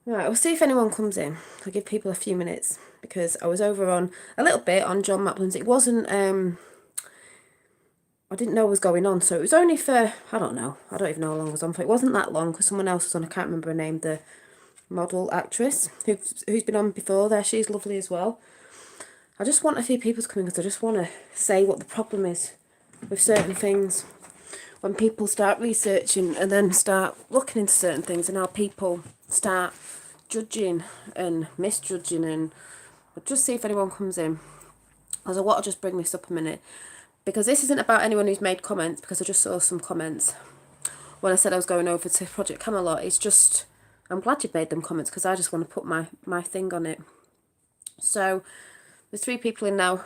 Right, we'll see if anyone comes in. I'll give people a few minutes because I was over on a little bit on John Maplin's. It wasn't I didn't know what was going on, so it was only for I don't know. I don't even know how long it was on for. It wasn't that long because someone else was on. I can't remember her name. The model actress who's been on before there. She's lovely as well. I just want a few people to come in because I just want to say what the problem is with certain things. When people start researching and then start looking into certain things and how people start judging and misjudging and but just see if anyone comes in. As I want to just bring this up a minute because this isn't about anyone who's made comments because I just saw some comments when I said I was going over to Project Camelot. It's just I'm glad you made them comments because I just want to put my thing on it. So there's 3 people in now.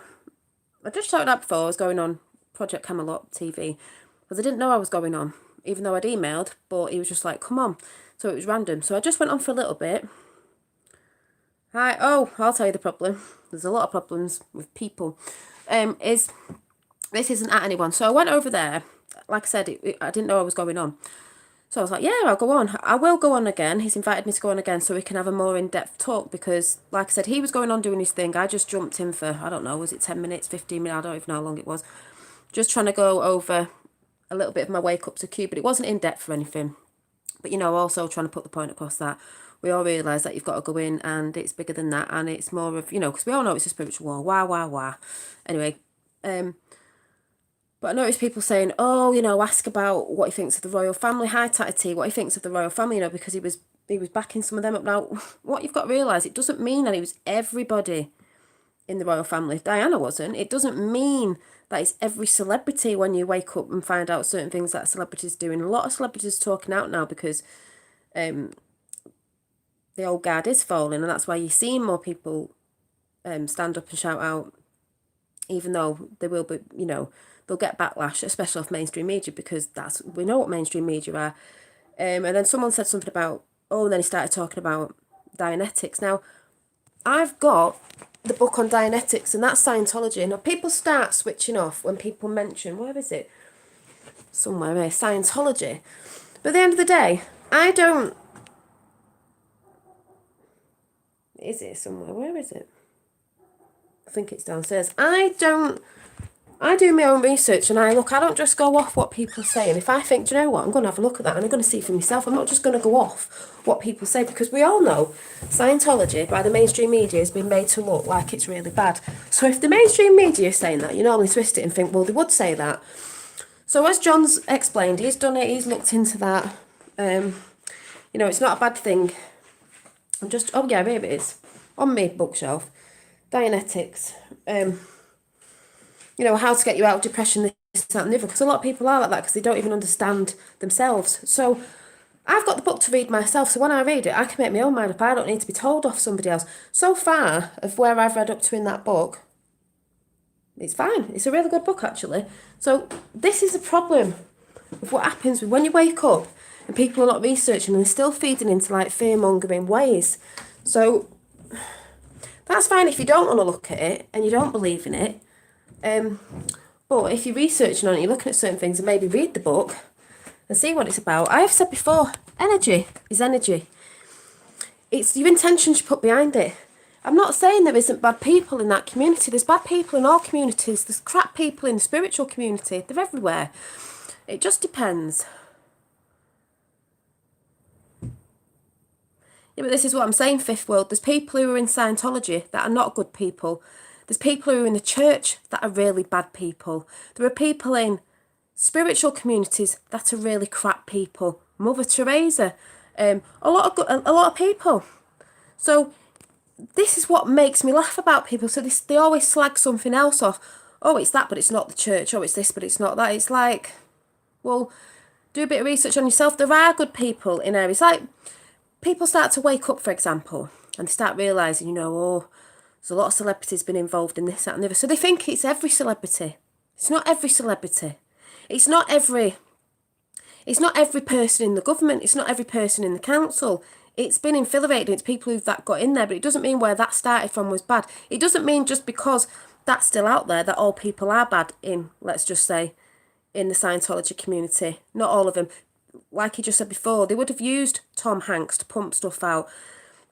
I just shouted out before I was going on Project Camelot TV because I didn't know I was going on, even though I'd emailed, but he was just like, come on. So it was random. So I just went on for a little bit. Hi, oh, I'll tell you the problem. There's a lot of problems with people. Is this isn't at anyone. So I went over there. Like I said, I didn't know I was going on. So I was like, yeah, I'll go on. I will go on again. He's invited me to go on again so we can have a more in-depth talk because, like I said, he was going on doing his thing. I just jumped in for, I don't know, was it 10 minutes, 15 minutes? I don't even know how long it was. Just trying to go over a little bit of my wake up to Q, but it wasn't in-depth or anything. But, also trying to put the point across that we all realise that you've got to go in and it's bigger than that and it's more of, because we all know it's a spiritual war. Wah, wah, wah. Anyway, but I noticed people saying, oh, ask about what he thinks of the royal family. Hi, Tatty T, what he thinks of the royal family, because he was backing some of them up. Now, what you've got to realise, it doesn't mean that it was everybody in the royal family. If Diana wasn't, it doesn't mean that it's every celebrity when you wake up and find out certain things that celebrities doing. A lot of celebrities talking out now because the old guard is falling, and that's why you're seeing more people stand up and shout out, even though they will be, they'll get backlash, especially off mainstream media, because we know what mainstream media are. And then someone said something about, and then he started talking about Dianetics. Now, I've got the book on Dianetics, and that's Scientology. Now, people start switching off when people mention, where is it? Somewhere here, Scientology. But at the end of the day, I don't... Is it somewhere? Where is it? I think it's downstairs. I do my own research and I don't just go off what people say. And if I think, do you know what, I'm going to have a look at that and I'm going to see it for myself. I'm not just going to go off what people say because we all know Scientology by the mainstream media has been made to look like it's really bad. So if the mainstream media is saying that, you normally twist it and think, well, they would say that. So as John's explained, he's done it, he's looked into that. It's not a bad thing. Here it is. On my bookshelf. Dianetics. How to get you out of depression, this, that, and the other. Because a lot of people are like that because they don't even understand themselves. So I've got the book to read myself. So when I read it, I can make my own mind up. I don't need to be told off somebody else. So far, of where I've read up to in that book, it's fine. It's a really good book, actually. So this is a problem of what happens when you wake up and people are not researching and they're still feeding into like fear-mongering ways. So that's fine if you don't want to look at it and you don't believe in it. But if you're researching on it, you're looking at certain things and maybe read the book and see what it's about. I have said before, energy is energy. It's your intentions you put behind it. I'm not saying there isn't bad people in that community. There's bad people in all communities. There's crap people in the spiritual community. They're everywhere. It just depends. Yeah, but this is what I'm saying, Fifth World. There's people who are in Scientology that are not good people. There's people who are in the church that are really bad people. There are people in spiritual communities that are really crap people. Mother Teresa, a lot of people. So this is what makes me laugh about people. So they always slag something else off. Oh, it's that, but it's not the church. Oh, it's this, but it's not that. It's like, well, do a bit of research on yourself. There are good people in areas. Like, people start to wake up, for example, and they start realising, there's a lot of celebrities been involved in this, that and the other. So they think it's every celebrity. It's not every celebrity. It's not every person in the government. It's not every person in the council. It's been infiltrated. It's people that got in there, but it doesn't mean where that started from was bad. It doesn't mean just because that's still out there that all people are bad in, let's just say, in the Scientology community. Not all of them. Like he just said before, they would have used Tom Hanks to pump stuff out.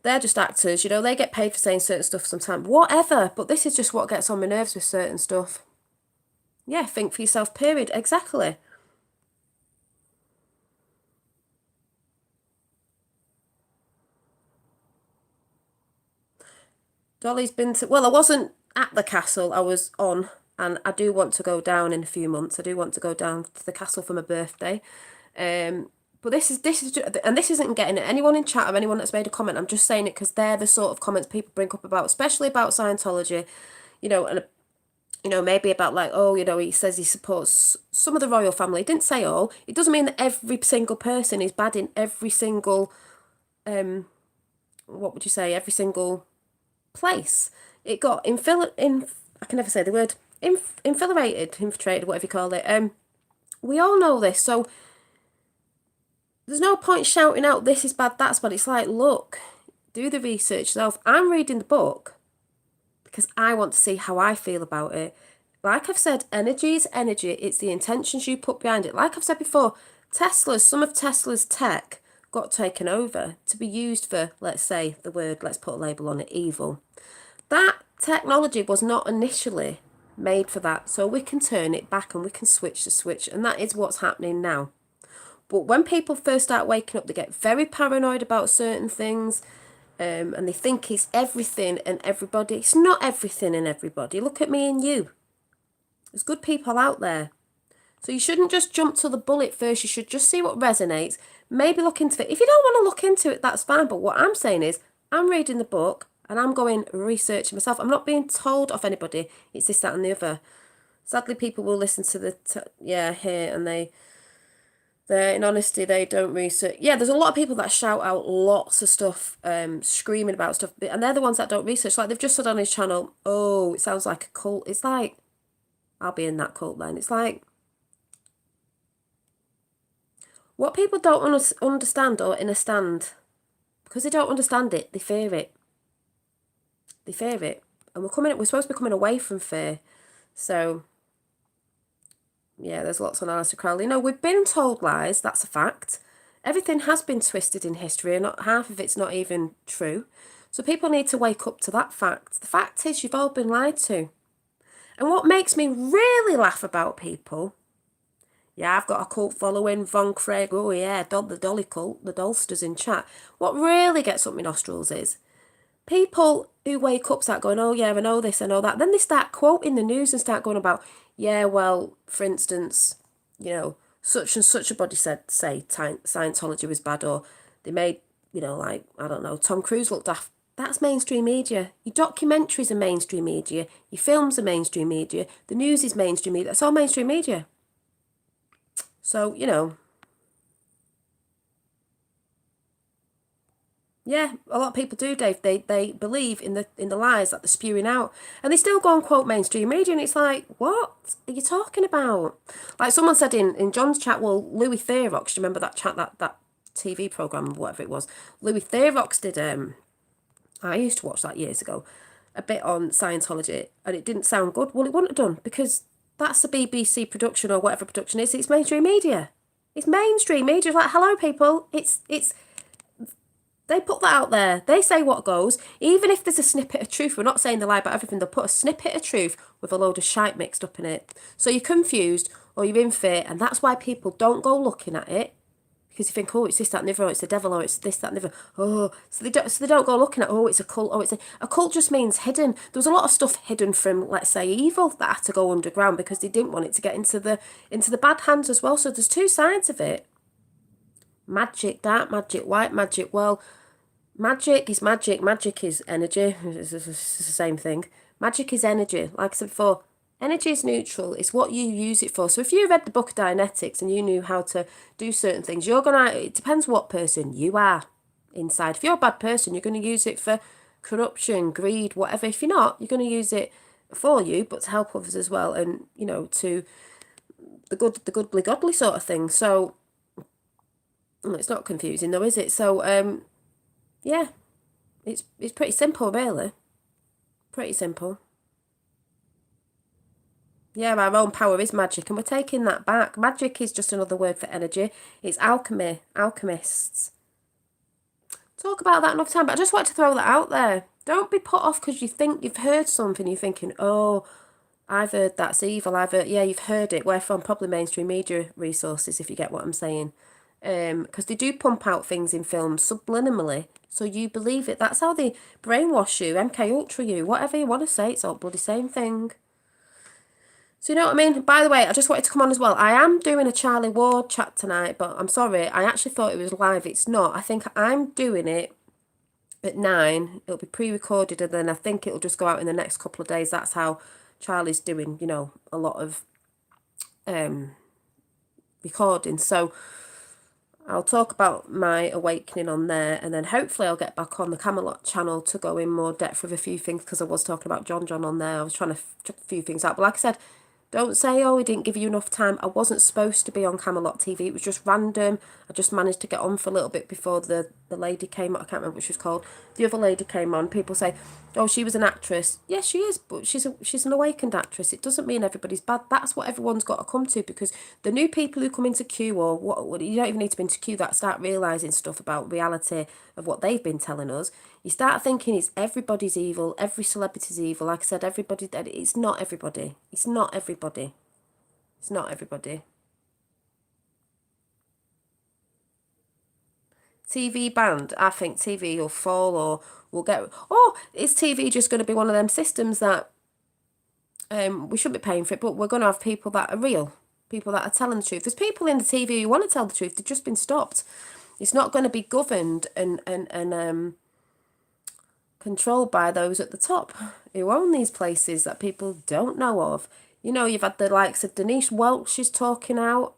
they're just actors, you know, they get paid for saying certain stuff sometimes. Whatever, but this is just what gets on my nerves with certain stuff. Yeah, think for yourself, period. Exactly. Dolly's been to, well, I wasn't at the castle, I was on, and I do want to go down in a few months. I do want to go down to the castle for my birthday. But this is and this isn't getting at anyone in chat or anyone that's made a comment. I'm just saying it because they're the sort of comments people bring up about, especially about Scientology, you know, and you know, maybe about like, oh, you know, he says he supports some of the royal family. He didn't say all. It doesn't mean that every single person is bad in every single, what would you say, every single place. It got I can never say the word, infiltrated, whatever you call it. We all know this, so there's no point shouting out, this is bad, that's bad. It's like, look, do the research yourself. I'm reading the book because I want to see how I feel about it. Like I've said, energy is energy. It's the intentions you put behind it. Like I've said before, some of Tesla's tech got taken over to be used for, let's say, let's put a label on it, evil. That technology was not initially made for that. So we can turn it back and we can switch the switch. And that is what's happening now. But when people first start waking up, they get very paranoid about certain things. And they think it's everything and everybody. It's not everything and everybody. Look at me and you. There's good people out there. So you shouldn't just jump to the bullet first. You should just see what resonates. Maybe look into it. If you don't want to look into it, that's fine. But what I'm saying is, I'm reading the book and I'm going researching myself. I'm not being told off anybody. It's this, that and the other. Sadly, people will listen to here, and they're in honesty, they don't research. Yeah, there's a lot of people that shout out lots of stuff, screaming about stuff, and they're the ones that don't research. Like they've just said on his channel, oh, it sounds like a cult. It's like, I'll be in that cult then. It's like, what people don't understand or understand, because they don't understand it, they fear it. They fear it. And we're supposed to be coming away from fear. So, yeah, there's lots on Aleister Crowley. No, we've been told lies, that's a fact. Everything has been twisted in history, and not half of it's not even true. So people need to wake up to that fact. The fact is, you've all been lied to. And what makes me really laugh about people, yeah, I've got a cult following, Von Craig, oh yeah, the Dolly cult, the Dolsters in chat. What really gets up my nostrils is people who wake up start going, oh yeah, I know this, I know that. Then they start quoting the news and start going about, yeah, well, for instance, you know, such and such a body say Scientology was bad, or they made, you know, like, I don't know, Tom Cruise looked daft. That's mainstream media. Your documentaries are mainstream media. Your films are mainstream media. The news is mainstream media. That's all mainstream media. So, you know, yeah, a lot of people do, Dave. They believe in the lies that they're spewing out, and they still go and quote mainstream media, and it's like, what are you talking about? Like someone said in John's chat, well, Louis Theroux, do you remember that chat, that TV program, whatever it was? Louis Theroux did. I used to watch that years ago, a bit on Scientology, and it didn't sound good. Well, it wouldn't have done because that's a BBC production or whatever production it is. It's mainstream media. It's mainstream media. It's like, hello, people. It's they put that out there. They say what goes. Even if there's a snippet of truth, we're not saying they lie about everything. They'll put a snippet of truth with a load of shite mixed up in it. So you're confused or you're in fear, and that's why people don't go looking at it. Because you think, oh, it's this, that, and the other, or it's the devil, or it's this, that, and the other. Oh, so they don't go looking at, oh, it's a cult, oh, a cult just means hidden. There was a lot of stuff hidden from, let's say, evil that had to go underground because they didn't want it to get into the bad hands as well. So there's two sides of it. Magic, dark magic, white magic. Well, magic is magic. Magic is energy. It's the same thing. Magic is energy. Like I said before, energy is neutral. It's what you use it for. So if you read the book of Dianetics and you knew how to do certain things, it depends what person you are inside. If you're a bad person, you're going to use it for corruption, greed, whatever. If you're not, you're going to use it for you, but to help others as well. And, you know, to the goodly, godly sort of thing. So it's not confusing though, is it? So, yeah, it's pretty simple, really. Pretty simple. Yeah, our own power is magic, and we're taking that back. Magic is just another word for energy. It's alchemy, alchemists. Talk about that enough time, but I just want to throw that out there. Don't be put off because you think you've heard something, you're thinking, oh, I've heard that's evil. Yeah, you've heard it. Where from? Probably mainstream media resources, if you get what I'm saying. Because they do pump out things in films subliminally, so you believe it. That's how they brainwash you, MK Ultra you, whatever you want to say. It's all bloody same thing. So you know what I mean? By the way, I just wanted to come on as well. I am doing a Charlie Ward chat tonight, but I'm sorry. I actually thought it was live. It's not. I think I'm doing it at 9. It'll be pre-recorded, and then I think it'll just go out in the next couple of days. That's how Charlie's doing, a lot of recording. So I'll talk about my awakening on there, and then hopefully I'll get back on the Camelot channel to go in more depth with a few things, because I was talking about John on there. I was trying to check a few things out, but like I said, don't say, oh, we didn't give you enough time. I wasn't supposed to be on Camelot TV. It was just random. I just managed to get on for a little bit before the lady came on. I can't remember what she was called. The other lady came on. People say, oh, she was an actress. Yes, she is, but she's an awakened actress. It doesn't mean everybody's bad. That's what everyone's got to come to, because the new people who come into Q, or what you don't even need to be into Q, that start realising stuff about reality of what they've been telling us. You start thinking it's everybody's evil, every celebrity's evil. Like I said, everybody. It's not everybody. It's not everybody. It's not everybody. TV banned. I think TV will fall, or we'll get. Oh, is TV just going to be one of them systems that we shouldn't be paying for it, but we're going to have people that are real, people that are telling the truth. There's people in the TV who want to tell the truth. They've just been stopped. It's not going to be governed and controlled by those at the top who own these places that people don't know of. You've had the likes of Denise Welch is talking out.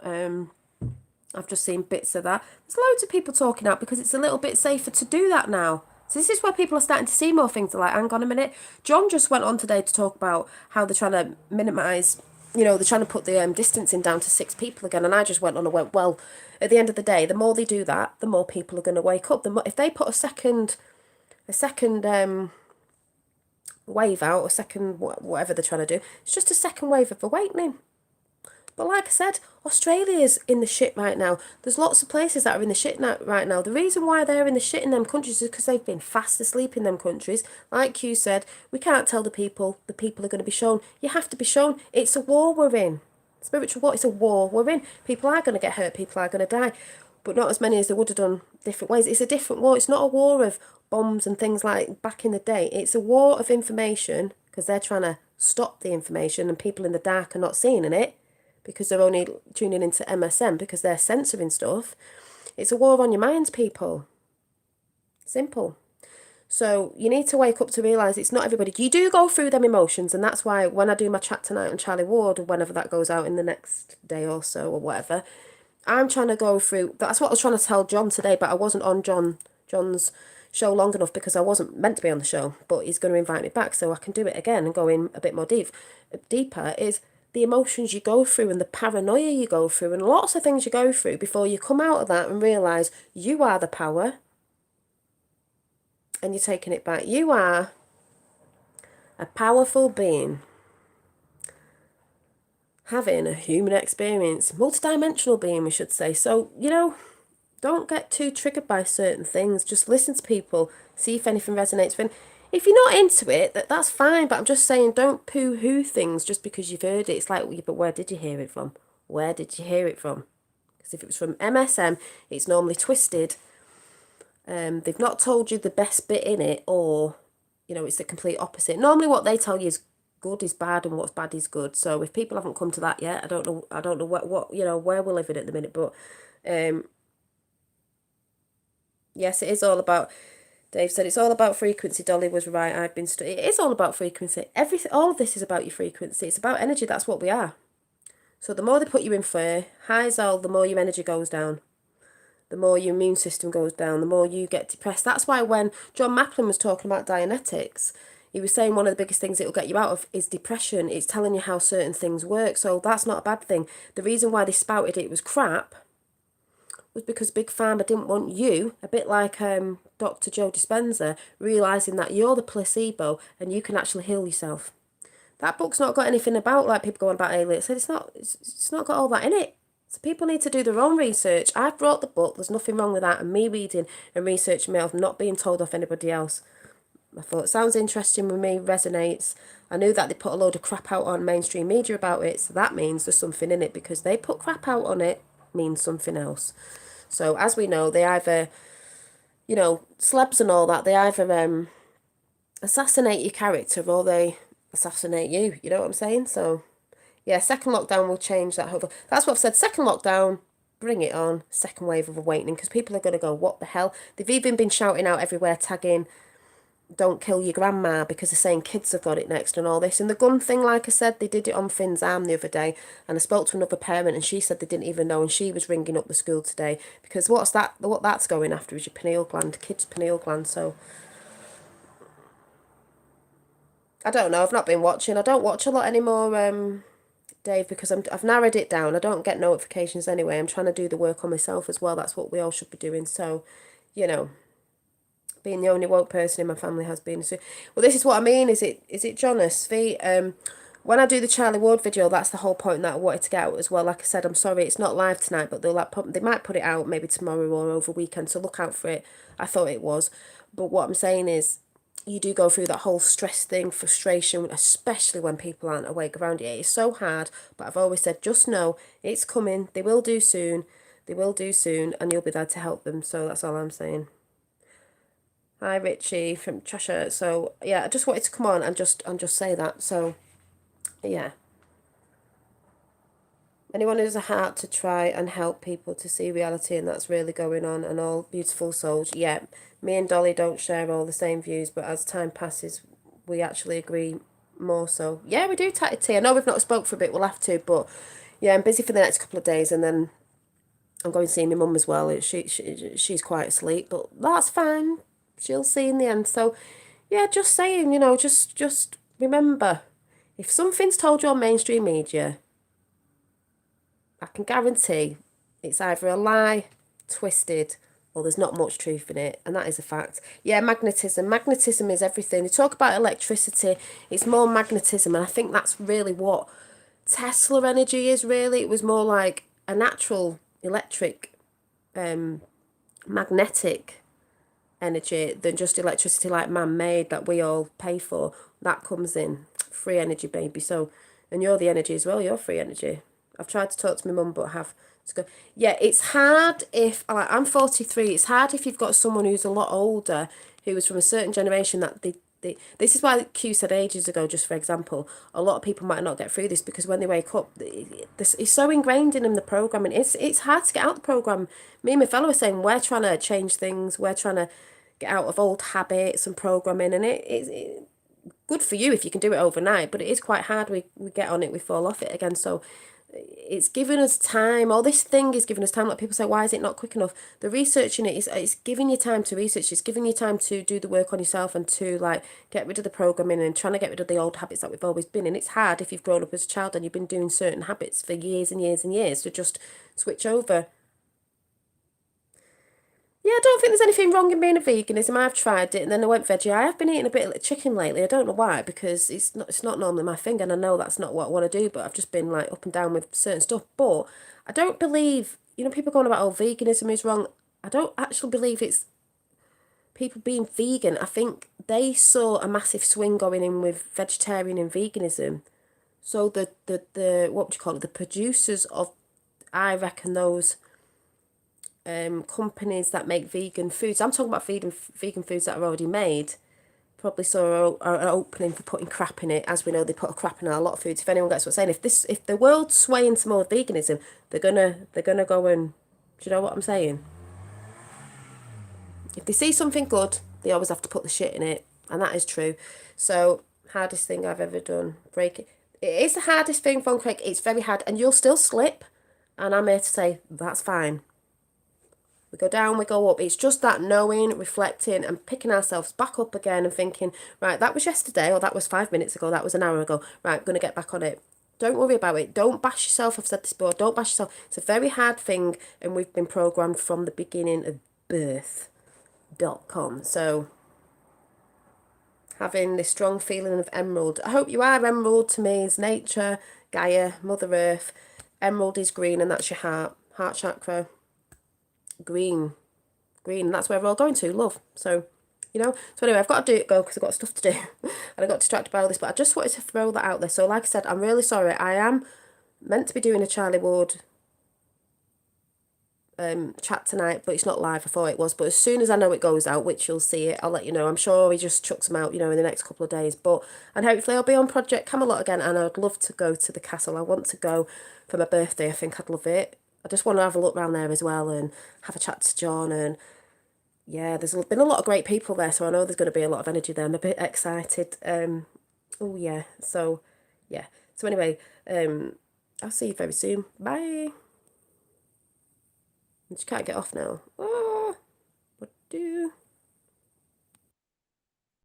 I've just seen bits of that. There's loads of people talking out because it's a little bit safer to do that now. So this is where people are starting to see more things. They're like, hang on a minute. John just went on today to talk about how they're trying to minimise, they're trying to put the distancing down to 6 people again. And I just went on and went, well, at the end of the day, the more they do that, the more people are going to wake up. If they put a second wave out, a second whatever they're trying to do, it's just a second wave of awakening. But like I said, Australia's in the shit right now. There's lots of places that are in the shit right now. The reason why they're in the shit in them countries is because they've been fast asleep in them countries. Like you said, we can't tell the people are going to be shown. You have to be shown. It's a war we're in. Spiritual war, it's a war we're in. People are going to get hurt, people are going to die. But not as many as they would have done different ways. It's a different war. It's not a war of bombs and things like back in the day. It's a war of information, because they're trying to stop the information, and people in the dark are not seeing it because they're only tuning into MSM because they're censoring stuff. It's a war on your minds, people. Simple. So you need to wake up to realise it's not everybody. You do go through them emotions, and that's why when I do my chat tonight on Charlie Ward, or whenever that goes out in the next day or so or whatever, I'm trying to go through. That's what I was trying to tell John today, but I wasn't on John's show long enough because I wasn't meant to be on the show. But he's going to invite me back so I can do it again and go in a bit more deeper. Is the emotions you go through and the paranoia you go through and lots of things you go through before you come out of that and realise you are the power and you're taking it back. You are a powerful being having a human experience, multidimensional being, we should say. So, don't get too triggered by certain things. Just listen to people, see if anything resonates with. If you're not into it, that's fine. But I'm just saying, don't poo-hoo things just because you've heard it. It's like, but where did you hear it from? Where did you hear it from? Because if it was from MSM, it's normally twisted. They've not told you the best bit in it, or, it's the complete opposite. Normally what they tell you is good is bad and what's bad is good. So if people haven't come to that yet, I don't know what where we're living at the minute, but yes, it is all about. Dave said it's all about frequency. Dolly was right. I've been it is all about frequency. Everything, all of this is about your frequency. It's about energy. That's what we are. So the more they put you in for highs, the more your energy goes down. The more your immune system goes down, the more you get depressed. That's why when John Maplin was talking about Dianetics, he was saying one of the biggest things it will get you out of is depression. It's telling you how certain things work. So that's not a bad thing. The reason why they spouted it was crap was because Big Pharma didn't want you, a bit like Dr. Joe Dispenza, realising that you're the placebo and you can actually heal yourself. That book's not got anything about, like, people going about aliens. It's not got all that in it. So people need to do their own research. I've brought the book, there's nothing wrong with that, and me reading and researching myself, not being told off anybody else. I thought, sounds interesting with me, resonates. I knew that they put a load of crap out on mainstream media about it, so that means there's something in it, because they put crap out on it means something else. So as we know, they either, celebs and all that, they either assassinate your character or they assassinate you. You know what I'm saying? So yeah, second lockdown will change that whole. That's what I've said. Second lockdown, bring it on. Second wave of awakening, because people are going to go, what the hell? They've even been shouting out everywhere, tagging, don't kill your grandma, because they're saying kids have got it next and all this. And the gun thing, like I said, they did it on Finn's arm the other day, and I spoke to another parent and she said they didn't even know, and she was ringing up the school today, because what that's going after is your pineal gland, kids' pineal gland. So I don't know, I've not been watching. I don't watch a lot anymore, Dave, because I've narrowed it down. I don't get notifications anyway. I'm trying to do the work on myself as well. That's what we all should be doing. So, you know, being the only woke person in my family has been. So, well, this is what I mean. Is it Jonas V? When I do the Charlie Ward video, that's the whole point that I wanted to get out as well. Like I said, I'm sorry it's not live tonight, but they might put it out maybe tomorrow or over weekend. So look out for it. I thought it was, but what I'm saying is, you do go through that whole stress thing, frustration, especially when people aren't awake around you. It is so hard, but I've always said, just know it's coming. They will do soon. They will do soon, and you'll be there to help them. So that's all I'm saying. Hi, Richie from Cheshire. So yeah, I just wanted to come on and just say that. So yeah. Anyone who has a heart to try and help people to see reality, and that's really going on, and all beautiful souls. Yeah, me and Dolly don't share all the same views, but as time passes, we actually agree more so. Yeah, we do, Tatty T. I know we've not spoke for a bit, we'll have to, but yeah, I'm busy for the next couple of days, and then I'm going to see my mum as well. She's quite asleep, but that's fine. She'll see in the end. So yeah, just saying, just remember, if something's told you on mainstream media, I can guarantee it's either a lie, twisted, or there's not much truth in it, and that is a fact. Yeah, magnetism. Magnetism is everything. They talk about electricity, it's more magnetism, and I think that's really what Tesla energy is, really. It was more like a natural electric, magnetic energy than just electricity like man-made that we all pay for. That comes in. Free energy, baby. So, and you're the energy as well, you're free energy. I've tried to talk to my mum, but have to go. Yeah, it's hard if, like, I'm 43, it's hard if you've got someone who's a lot older, who was from a certain generation, that this is why Q said ages ago, just for example, a lot of people might not get through this, because when they wake up, this is so ingrained in them, the programming. It's hard to get out the program. Me and my fellow were saying, we're trying to change things, we're trying to get out of old habits and programming, and it's good for you if you can do it overnight, but it is quite hard. We get on it, we fall off it again. So it's given us time. All this thing is giving us time. Like, people say, why is it not quick enough? The research in it is, it's giving you time to research. It's giving you time to do the work on yourself, and to, like, get rid of the programming and trying to get rid of the old habits that we've always been in. It's hard if you've grown up as a child and you've been doing certain habits for years and years and years, to just switch over. Yeah, I don't think there's anything wrong in being a veganism. I've tried it and then I went veggie. I have been eating a bit of chicken lately. I don't know why, because it's not normally my thing, and I know that's not what I want to do, but I've just been like up and down with certain stuff. But I don't believe, people going about, oh, veganism is wrong. I don't actually believe it's people being vegan. I think they saw a massive swing going in with vegetarian and veganism. So the what would you call it? The producers of, I reckon, those companies that make vegan foods. I'm talking about vegan foods that are already made. Probably saw an opening for putting crap in it. As we know, they put a crap in a lot of foods. If anyone gets what I'm saying, if the world's swaying to more veganism, they're gonna go and, do you know what I'm saying? If they see something good, they always have to put the shit in it, and that is true. So, hardest thing I've ever done, break it. It is the hardest thing, Von Craig. It's very hard, and you'll still slip. And I'm here to say that's fine. We go down, we go up. It's just that knowing, reflecting, and picking ourselves back up again and thinking, right, that was yesterday, or that was 5 minutes ago, that was an hour ago. Right, I'm going to get back on it. Don't worry about it. Don't bash yourself. I've said this before. Don't bash yourself. It's a very hard thing, and we've been programmed from the beginning of birth.com. So, having this strong feeling of emerald. I hope you are. Emerald to me is nature, Gaia, Mother Earth. Emerald is green, and that's your heart chakra. Green, and that's where we're all going to, love. So, you know. So anyway, I've got to go because I've got stuff to do, and I got distracted by all this. But I just wanted to throw that out there. So, like I said, I'm really sorry. I am meant to be doing a Charlie Ward chat tonight, but it's not live. I thought it was, but as soon as I know it goes out, which you'll see it, I'll let you know. I'm sure he just chucks them out, you know, in the next couple of days. But and hopefully I'll be on Project Camelot again, and I'd love to go to the castle. I want to go for my birthday. I think I'd love it. I just want to have a look around there as well and have a chat to John. And yeah, there's been a lot of great people there, so I know there's going to be a lot of energy there. I'm a bit excited. Oh yeah, so yeah. So anyway, I'll see you very soon. Bye. I just can't get off now. Oh, what do?